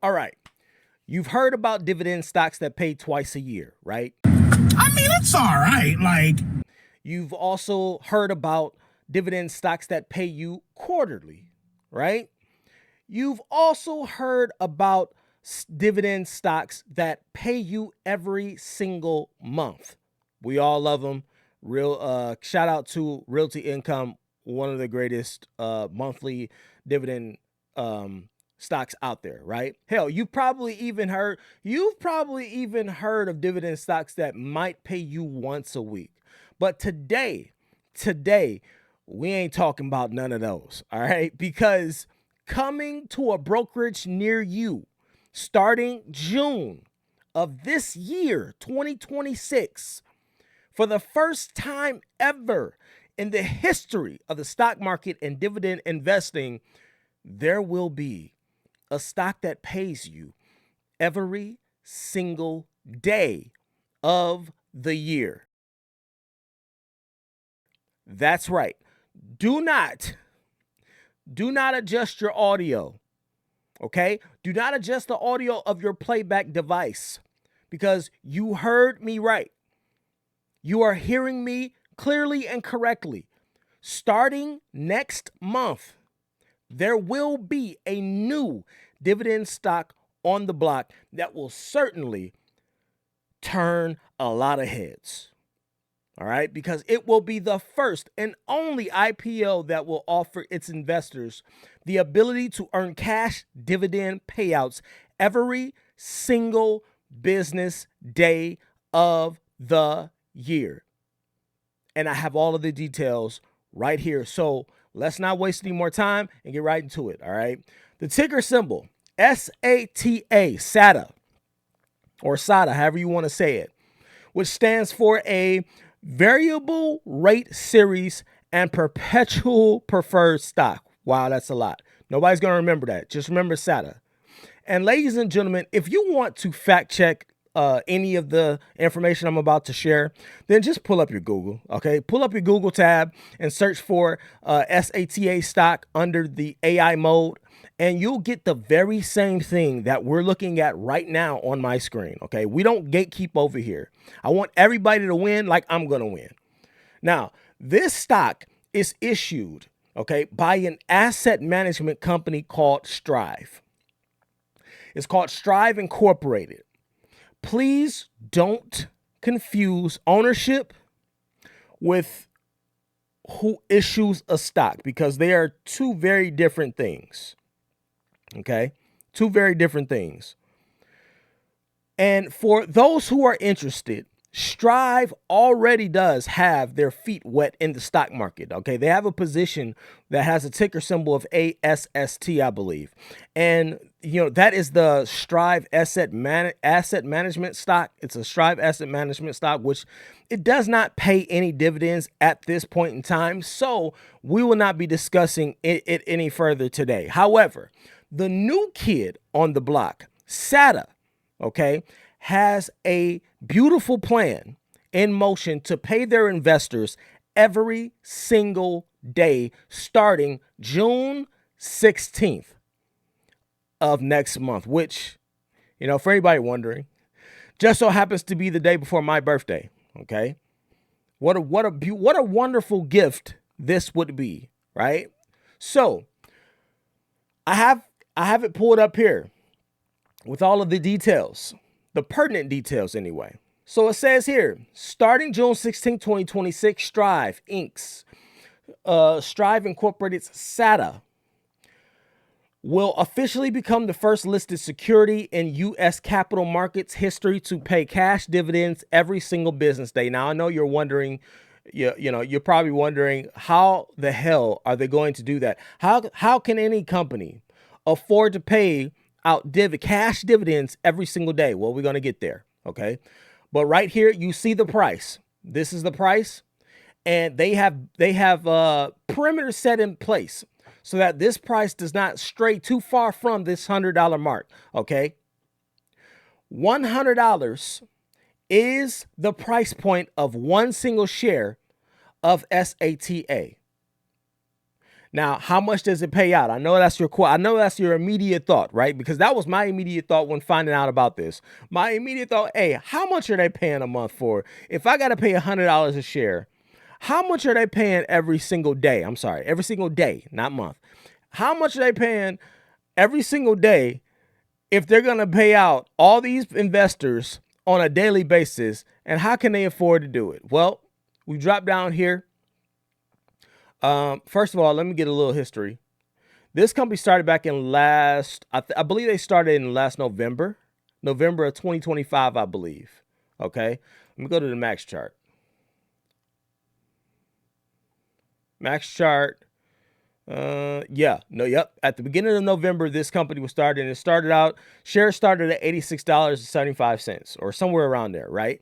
All right. You've heard about dividend stocks that pay twice a year, right? I mean, it's all right. You've also heard about dividend stocks that pay you quarterly, right? You've also heard about dividend stocks that pay you every single month. We all love them. Shout out to Realty Income, one of the greatest monthly dividend stocks out there, right? Hell, you've probably even heard of dividend stocks that might pay you once a week. But today, we ain't talking about none of those, all right? Because coming to a brokerage near you starting June of this year, 2026, for the first time ever in the history of the stock market and dividend investing, there will be a stock that pays you every single day of the year. That's right. Do not adjust your audio. Okay? Do not adjust the audio of your playback device because you heard me right. You are hearing me clearly and correctly. Starting next month, there will be a new dividend stock on the block that will certainly turn a lot of heads. All right, because it will be the first and only IPO that will offer its investors the ability to earn cash dividend payouts every single business day of the year. And I have all of the details right here. So let's not waste any more time and get right into it. All right. The ticker symbol SATA, SATA, or SATA, however you want to say it, which stands for a variable rate series and perpetual preferred stock. Wow, that's a lot. Nobody's going to remember that. Just remember SATA. And ladies and gentlemen, if you want to fact check any of the information I'm about to share, then just pull up your Google, okay? Pull up your Google tab and search for SATA stock under the AI mode, and you'll get the very same thing that we're looking at right now on my screen, okay? We don't gatekeep over here. I want everybody to win like I'm going to win. Now, this stock is issued, okay, by an asset management company called Strive. It's called Strive Incorporated. Please don't confuse ownership with who issues a stock because they are two very different things. Okay? Two very different things. And for those who are interested, Strive already does have their feet wet in the stock market. Okay, they have a position that has a ticker symbol of ASST, I believe, and that is the Strive asset management stock. It's a Strive asset management stock, which it does not pay any dividends at this point in time. So we will not be discussing it any further today. However, the new kid on the block, SATA, okay, has a beautiful plan in motion to pay their investors every single day starting June 16th of next month, which, for anybody wondering, just so happens to be the day before my birthday, okay? What a wonderful gift this would be, right? So, I have it pulled up here with all of the details. The pertinent details anyway. So it says here, starting June 16, 2026, Strive Inc.'s Strive Incorporated's SATA will officially become the first listed security in U.S. capital markets history to pay cash dividends every single business day. Now, I know you're wondering, you're probably wondering, how the hell are they going to do that? How can any company afford to pay out cash dividends every single day? Well, we're going to get there, okay? But right here, you see the price. This is the price, and they have perimeters set in place so that this price does not stray too far from this $100 mark, okay? $100 is the price point of one single share of SATA. Now, how much does it pay out? I know that's your immediate thought, right? Because that was my immediate thought when finding out about this. My immediate thought, hey, how much are they paying a month for? If I got to pay $100 a share, how much are they paying every single day? I'm sorry, every single day, not month. How much are they paying every single day if they're going to pay out all these investors on a daily basis? And how can they afford to do it? Well, we drop down here. First of all, let me get a little history. This company started back in I believe they started in last November of 2025, I believe. Okay. Let me go to the max chart. Max chart. At the beginning of November, this company was started, and it started out, shares started at $86.75 or somewhere around there, right?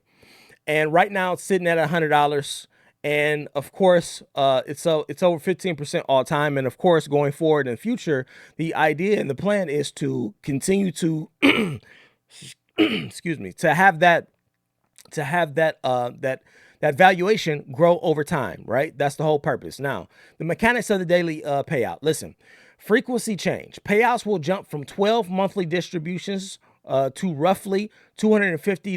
And right now it's sitting at $100. And of course, it's over 15% all time. And of course, going forward in the future, the idea and the plan is to continue to, excuse me, to have that valuation grow over time, right? That's the whole purpose. Now, the mechanics of the daily payout. Listen, frequency change. Payouts will jump from 12 monthly distributions to roughly 250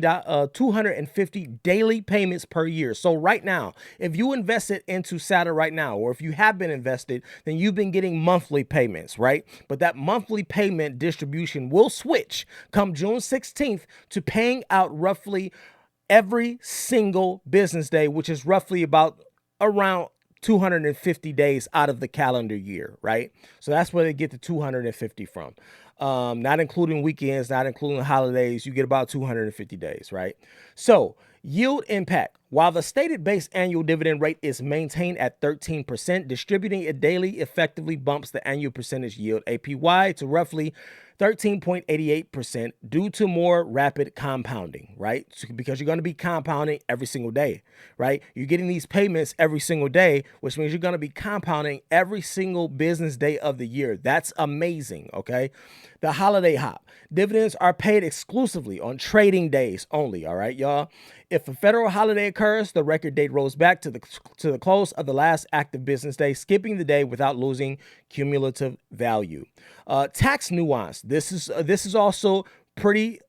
daily payments per year. So right now, if you invested into SATA right now, or if you have been invested, then you've been getting monthly payments, right? But that monthly payment distribution will switch come June 16th to paying out roughly every single business day, which is roughly around 250 days out of the calendar year, right? So that's where they get the 250 from. Not including weekends, not including holidays, you get about 250 days, right? So yield impact. While the stated base annual dividend rate is maintained at 13%, distributing it daily effectively bumps the annual percentage yield, APY, to roughly 13.88% due to more rapid compounding, right? So, because you're going to be compounding every single day, right? You're getting these payments every single day, which means you're going to be compounding every single business day of the year. That's amazing, okay? The holiday hop. Dividends are paid exclusively on trading days only, all right, y'all? If a federal holiday occurs, the record date rolls back to the close of the last active business day, skipping the day without losing cumulative value. Tax nuance. This is also pretty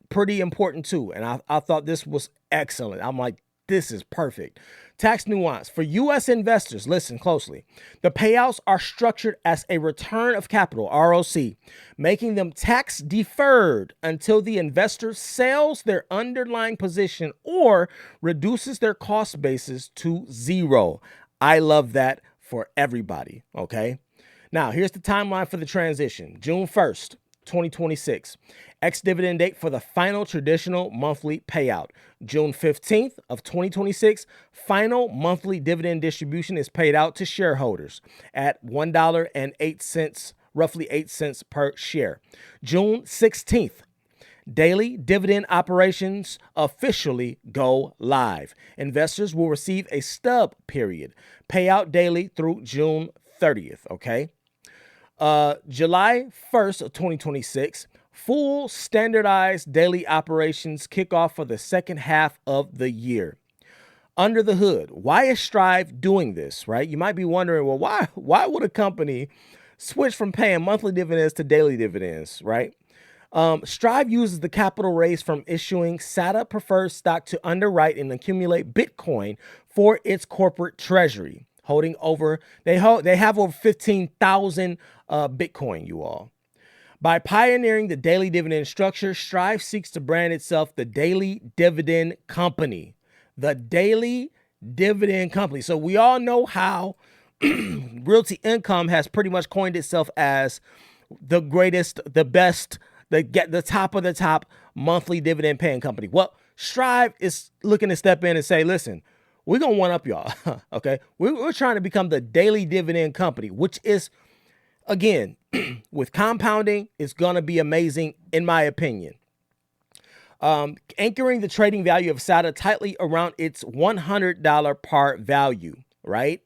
important too, and I thought this was excellent. I'm like, this is perfect. Tax nuance. For U.S. investors, listen closely. The payouts are structured as a return of capital, ROC, making them tax deferred until the investor sells their underlying position or reduces their cost basis to zero. I love that for everybody, okay? Now, here's the timeline for the transition. June 1st, 2026. Ex-dividend date for the final traditional monthly payout. June 15th of 2026, final monthly dividend distribution is paid out to shareholders at $1.08, roughly 8 cents per share. June 16th, daily dividend operations officially go live. Investors will receive a stub period, payout daily through June 30th, okay? July 1st of 2026, full standardized daily operations kick off for the second half of the year. Under the hood, why is Strive doing this, right? You might be wondering, well, why would a company switch from paying monthly dividends to daily dividends, right? Strive uses the capital raised from issuing SATA preferred stock to underwrite and accumulate Bitcoin for its corporate treasury, holding over, they have over 15,000 Bitcoin, you all. By pioneering the daily dividend structure, Strive seeks to brand itself the Daily Dividend Company. The Daily Dividend Company. So we all know how Realty Income has pretty much coined itself as the greatest, the best, the top of the top monthly dividend paying company. Well, Strive is looking to step in and say, listen, we're going to one up y'all, okay? We're trying to become the Daily Dividend Company, which is, again, with compounding, it's going to be amazing, in my opinion. Anchoring the trading value of SATA tightly around its $100 par value, right?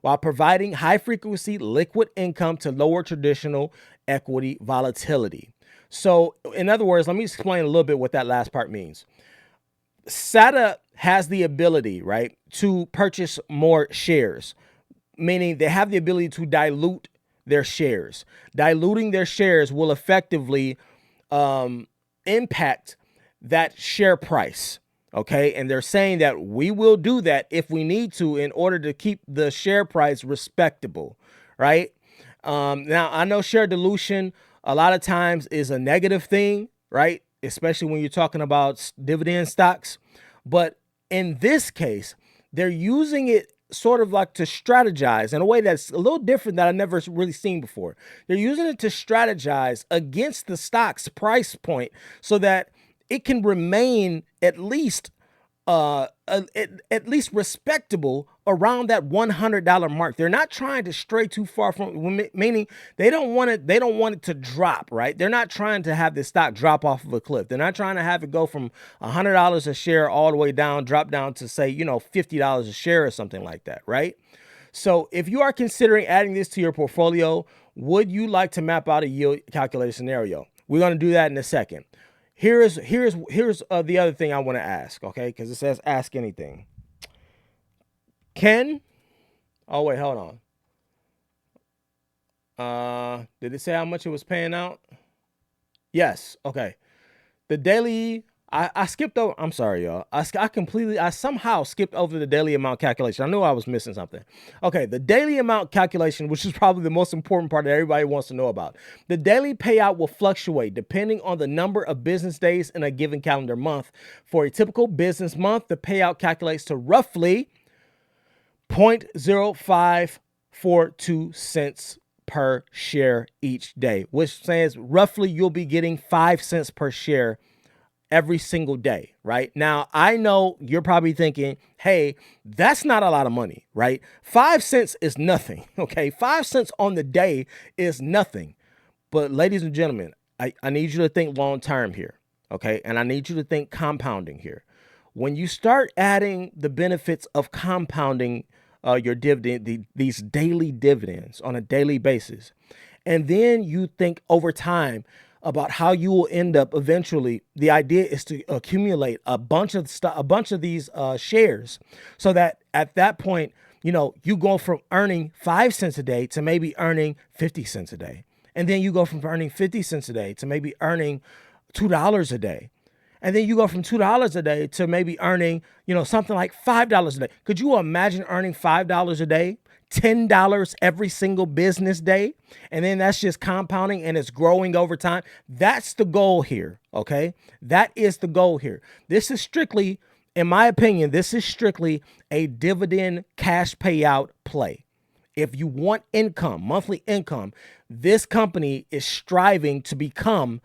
While providing high-frequency liquid income to lower traditional equity volatility. So, in other words, let me explain a little bit what that last part means. SATA has the ability, right, to purchase more shares, meaning they have the ability to dilute their shares. Diluting their shares will effectively impact that share price. Okay. And they're saying that we will do that if we need to in order to keep the share price respectable. Right. Now, I know share dilution a lot of times is a negative thing, right? Especially when you're talking about dividend stocks. But in this case, they're using it sort of like to strategize in a way that's a little different that I've never really seen before. They're using it to strategize against the stock's price point so that it can remain at least respectable around that $100 mark. They're not trying to stray too far from, meaning they don't want it to drop, right? They're not trying to have this stock drop off of a cliff. They're not trying to have it go from $100 a share all the way down, drop down to say, $50 a share or something like that, right? So if you are considering adding this to your portfolio, would you like to map out a yield calculator scenario? We're going to do that in a second. Here's the other thing I want to ask, okay? Because it says ask anything. Oh wait, hold on. Did it say how much it was paying out? Yes. Okay. The daily, I skipped over. I'm sorry, y'all. I somehow skipped over the daily amount calculation. I knew I was missing something. Okay. The daily amount calculation, which is probably the most important part that everybody wants to know about. The daily payout will fluctuate depending on the number of business days in a given calendar month. For a typical business month, the payout calculates to roughly 0.0542 cents per share each day, which says roughly you'll be getting 5 cents per share every single day, right? Now, I know you're probably thinking, hey, that's not a lot of money, right? 5 cents is nothing, okay? 5 cents on the day is nothing. But ladies and gentlemen, I need you to think long term here, okay? And I need you to think compounding here. When you start adding the benefits of compounding your dividend, these daily dividends on a daily basis, and then you think over time about how you will end up eventually, the idea is to accumulate a bunch of these shares, so that at that point, you go from earning 5 cents a day to maybe earning 50 cents a day. And then you go from earning 50 cents a day to maybe earning $2 a day. And then you go from $2 a day to maybe earning, something like $5 a day. Could you imagine earning $5 a day? $10 every single business day, and then that's just compounding and it's growing over time. That's the goal here, okay? That is the goal here. This is strictly, in my opinion, a dividend cash payout play. If you want income, monthly income, this company is striving to become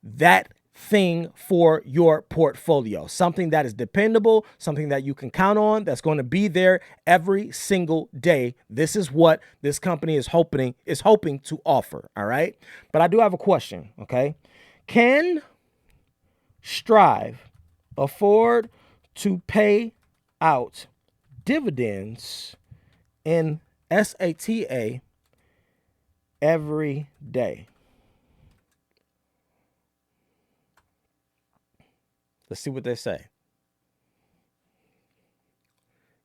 that thing for your portfolio, something that is dependable, something that you can count on, that's going to be there every single day. This is what this company is hoping to offer. All right. But I do have a question. Okay. Can Strive afford to pay out dividends in SATA every day? Let's see what they say.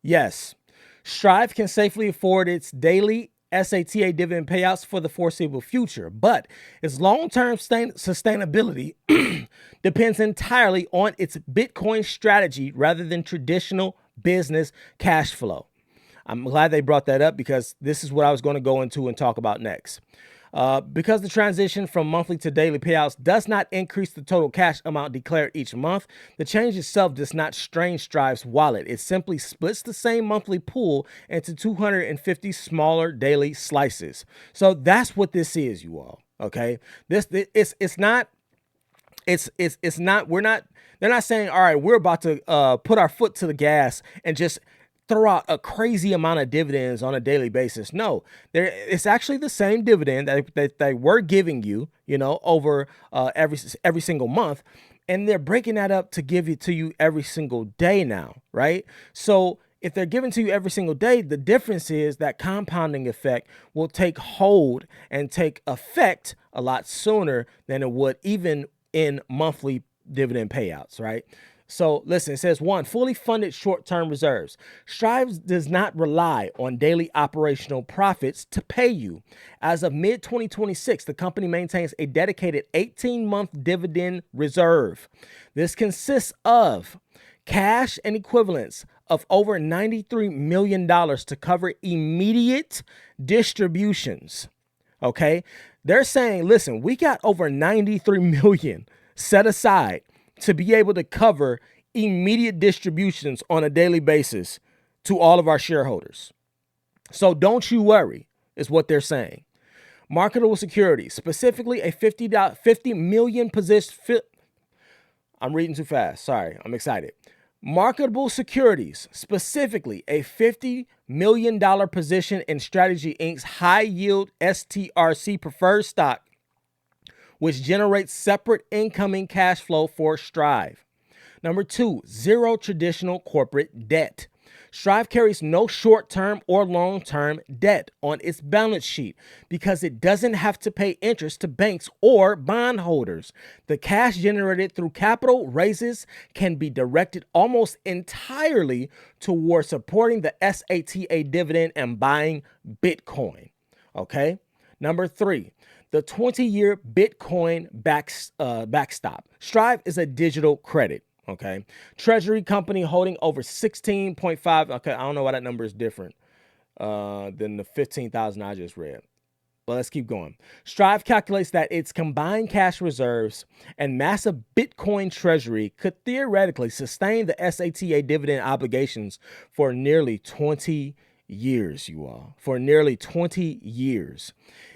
Yes, Strive can safely afford its daily SATA dividend payouts for the foreseeable future, but its long-term sustainability depends entirely on its Bitcoin strategy rather than traditional business cash flow. I'm glad they brought that up because this is what I was going to go into and talk about next. Because the transition from monthly to daily payouts does not increase the total cash amount declared each month, the change itself does not strain Strive's wallet. It simply splits the same monthly pool into 250 smaller daily slices. So that's what this is, you all. Okay, it's not. They're not saying, all right, we're about to put our foot to the gas and just throw out a crazy amount of dividends on a daily basis. No, it's actually the same dividend that they were giving you, over every single month. And they're breaking that up to give it to you every single day now, right? So if they're giving to you every single day, the difference is that compounding effect will take hold and take effect a lot sooner than it would even in monthly dividend payouts, right? So listen, it says one, fully funded short-term reserves. Strive does not rely on daily operational profits to pay you. As of mid-2026, the company maintains a dedicated 18-month dividend reserve. This consists of cash and equivalents of over $93 million to cover immediate distributions. Okay? They're saying, listen, we got over 93 million set aside to be able to cover immediate distributions on a daily basis to all of our shareholders. So don't you worry, is what they're saying. Marketable securities, specifically a 50 million position. I'm reading too fast. Sorry, I'm excited. Marketable securities, specifically a $50 million position in Strategy Inc.'s high yield STRC preferred stock, which generates separate incoming cash flow for Strive. Number two, zero traditional corporate debt. Strive carries no short-term or long-term debt on its balance sheet because it doesn't have to pay interest to banks or bondholders. The cash generated through capital raises can be directed almost entirely towards supporting the SATA dividend and buying Bitcoin. Okay? Number three, the 20-year Bitcoin backstop. Strive is a digital credit. Okay. Treasury company holding over 16.5. Okay. I don't know why that number is different than the 15,000 I just read. But let's keep going. Strive calculates that its combined cash reserves and massive Bitcoin treasury could theoretically sustain the SATA dividend obligations for nearly 20 years, you all. For nearly 20 years.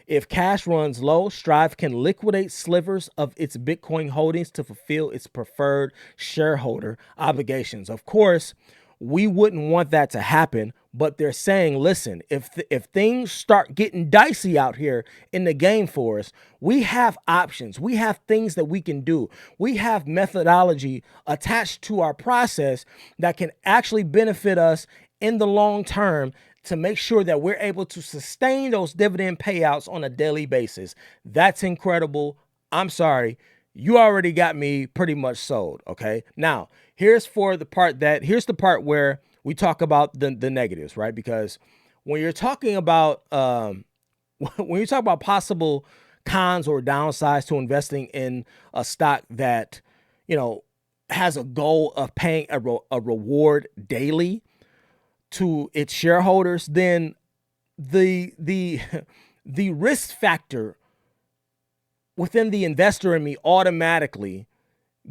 If cash runs low, Strive can liquidate slivers of its Bitcoin holdings to fulfill its preferred shareholder obligations. Of course, we wouldn't want that to happen, but they're saying, listen, if things start getting dicey out here in the game for us, we have options. We have things that we can do. We have methodology attached to our process that can actually benefit us in the long term to make sure that we're able to sustain those dividend payouts on a daily basis. That's incredible. I'm sorry. You already got me pretty much sold. Okay. Now, here's the part where we talk about the negatives, right? Because when you're talking about possible cons or downsides to investing in a stock that, has a goal of paying a reward daily to its shareholders, then the risk factor within the investor in me automatically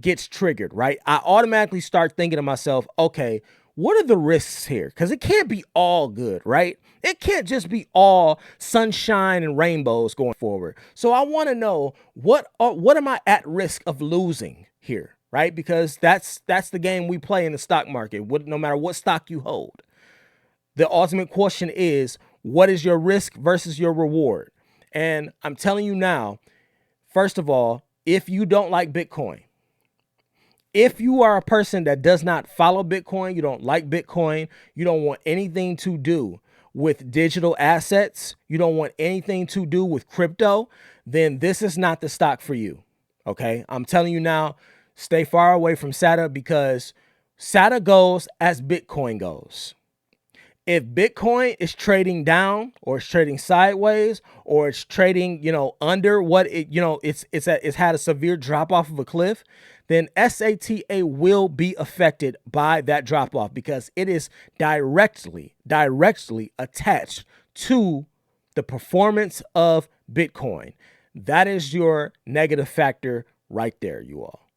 gets triggered, right? I automatically start thinking to myself, okay, what are the risks here? Because it can't be all good, right? It can't just be all sunshine and rainbows going forward. So I want to know what am I at risk of losing here, right? Because that's the game we play in the stock market. No matter what stock you hold. The ultimate question is, what is your risk versus your reward? And I'm telling you now, first of all, if you don't like Bitcoin, if you are a person that does not follow Bitcoin, you don't like Bitcoin, you don't want anything to do with digital assets, you don't want anything to do with crypto, then this is not the stock for you. Okay? I'm telling you now, stay far away from SATA because SATA goes as Bitcoin goes. If Bitcoin is trading down or it's trading sideways or it's trading, under what it's had a severe drop off of a cliff, then SATA will be affected by that drop off because it is directly attached to the performance of Bitcoin. That is your negative factor right there, you all.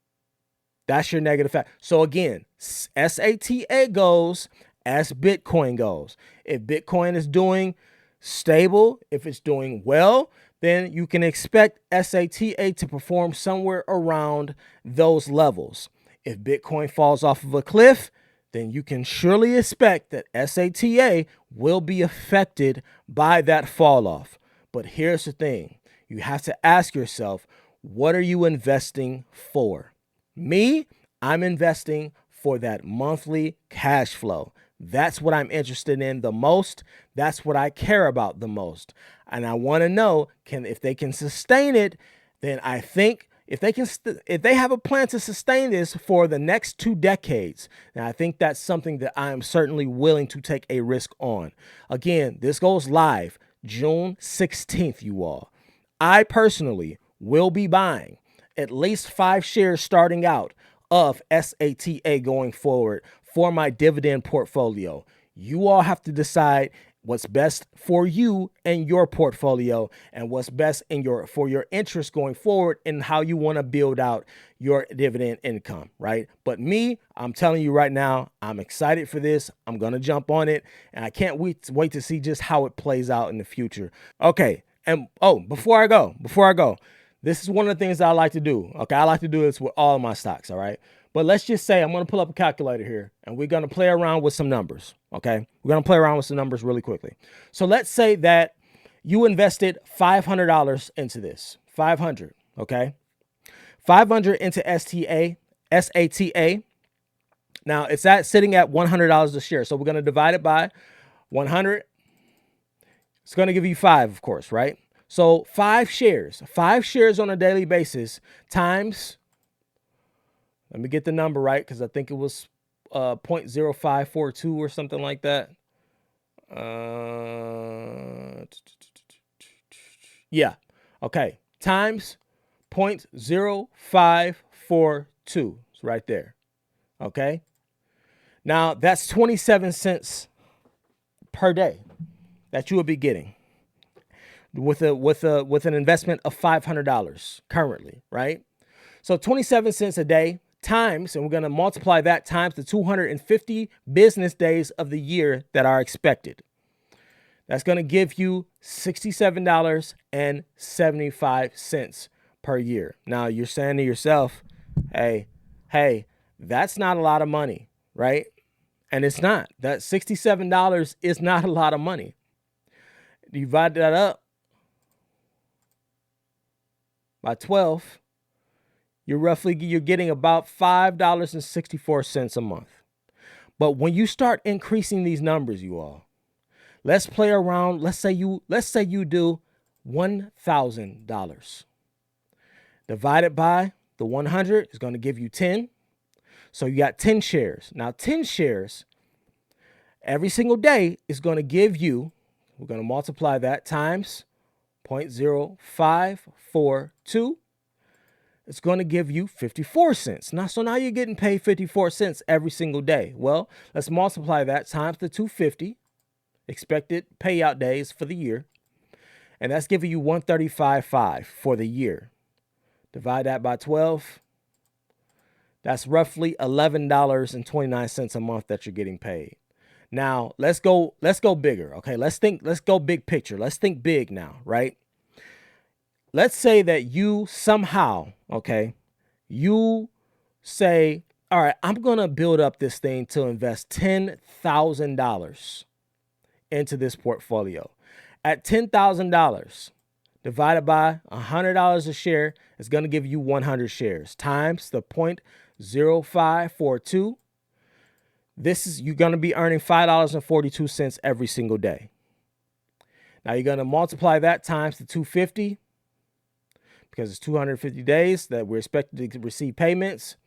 That's your negative factor. So again, SATA goes as Bitcoin goes. If Bitcoin is doing stable, if it's doing well, then you can expect SATA to perform somewhere around those levels. If Bitcoin falls off of a cliff, then you can surely expect that SATA will be affected by that fall off. But here's the thing. You have to ask yourself, what are you investing for? Me, I'm investing for that monthly cash flow. That's what I'm interested in the most. That's what I care about the most. And I want to know, if they can sustain it, then I think if they can, if they have a plan to sustain this for the next 2 decades, then I think that's something that I am certainly willing to take a risk on. Again, this goes live June 16th, you all. I personally will be buying at least 5 shares starting out of SATA going forward for my dividend portfolio. You all have to decide what's best for you and your portfolio, and what's best in for your interest going forward, and how you want to build out your dividend income, right? But me, I'm telling you right now, I'm excited for this. I'm going to jump on it, and I can't wait to see just how it plays out in the future. Okay. And before I go, this is one of the things that I like to do. Okay. I like to do this with all of my stocks. All right. But let's just say I'm going to pull up a calculator here, and we're going to play around with some numbers. Okay. We're going to play around with some numbers really quickly. So let's say that you invested $500 into this. 500. Okay. 500 into SATA. Now it's sitting at $100 a share. So we're going to divide it by 100. It's going to give you 5, of course, right? So 5 shares on a daily basis times, let me get the number right, because I think it was 0.0542 or something like that. Yeah. Okay. Times 0.0542. It's right there. Okay. Now that's 27 cents per day that you will be getting with an investment of $500 currently, right? So 27 cents a day times, and we're going to multiply that times the 250 business days of the year that are expected. That's going to give you $67.75 per year. Now you're saying to yourself, hey, that's not a lot of money, right? And it's not. That $67 is not a lot of money. Divide that up by 12, you're getting about $5.64 a month. But when you start increasing these numbers, you all, let's play around. Let's say you do $1,000. Divided by the 100 is going to give you 10. So you got 10 shares. Now 10 shares every single day is going to give you, we're going to multiply that times 0.0542. It's going to give you 54 cents. So now you're getting paid 54 cents every single day. Well, let's multiply that times the 250 expected payout days for the year. And that's giving you $135.5 for the year. Divide that by 12. That's roughly $11.29 a month that you're getting paid. Now let's go bigger. Okay. Let's go big picture. Let's think big now, right? Let's say that you somehow, okay, you say, all right, I'm going to build up this thing to invest $10,000 into this portfolio. At $10,000 divided by $100 a share is going to give you 100 shares times the 0.0542. You're going to be earning $5.42 every single day. Now you're going to multiply that times the 250, because it's 250 days that we're expected to receive payments.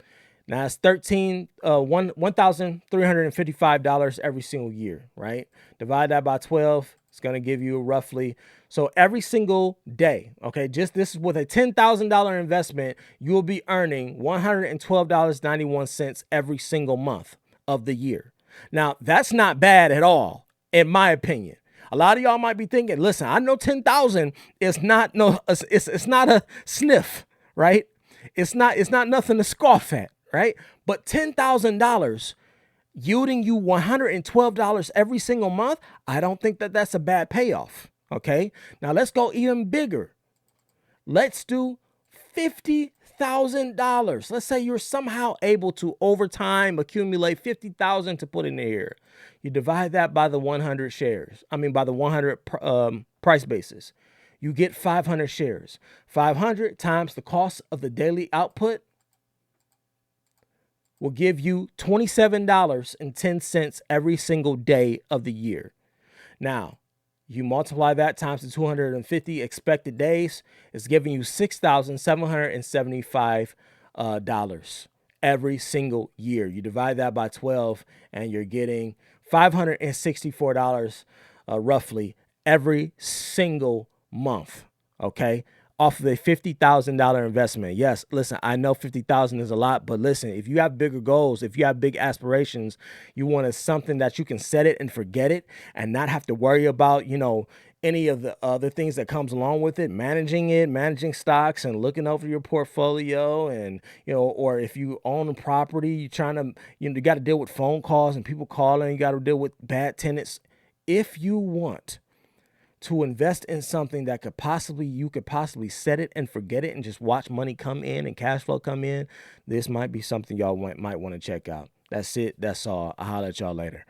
Now it's $1,355 every single year, right? Divide that by 12. It's going to give you roughly, so every single day, okay, just this is with a $10,000 investment, you will be earning $112.91 every single month of the year. Now, that's not bad at all, in my opinion. A lot of y'all might be thinking, listen, I know 10,000 is not it's not a sniff, right? It's not nothing to scoff at, right? But $10,000 yielding you $112 every single month, I don't think that that's a bad payoff. Okay. Now let's go even bigger. Let's do $50,000. Let's say you're somehow able to over time accumulate $50,000 to put in here. You divide that by the 100 shares. By the 100 price basis. You get 500 shares. 500 times the cost of the daily output will give you $27.10 every single day of the year. Now, You multiply that times the 250 expected days, it's giving you $6,775 dollars every single year. You divide that by 12 and you're getting $564 roughly every single month, okay? Off of a $50,000 investment. Yes, listen, I know 50,000 is a lot, but listen, if you have bigger goals, if you have big aspirations, you want something that you can set it and forget it and not have to worry about, any of the other things that comes along with it, managing stocks and looking over your portfolio, and or if you own a property, you're trying to, you got to deal with phone calls and people calling, you got to deal with bad tenants. If you want to invest in something that you could possibly set it and forget it and just watch money come in and cash flow come in, this might be something y'all might want to check out. That's it. That's all. I'll holler at y'all later.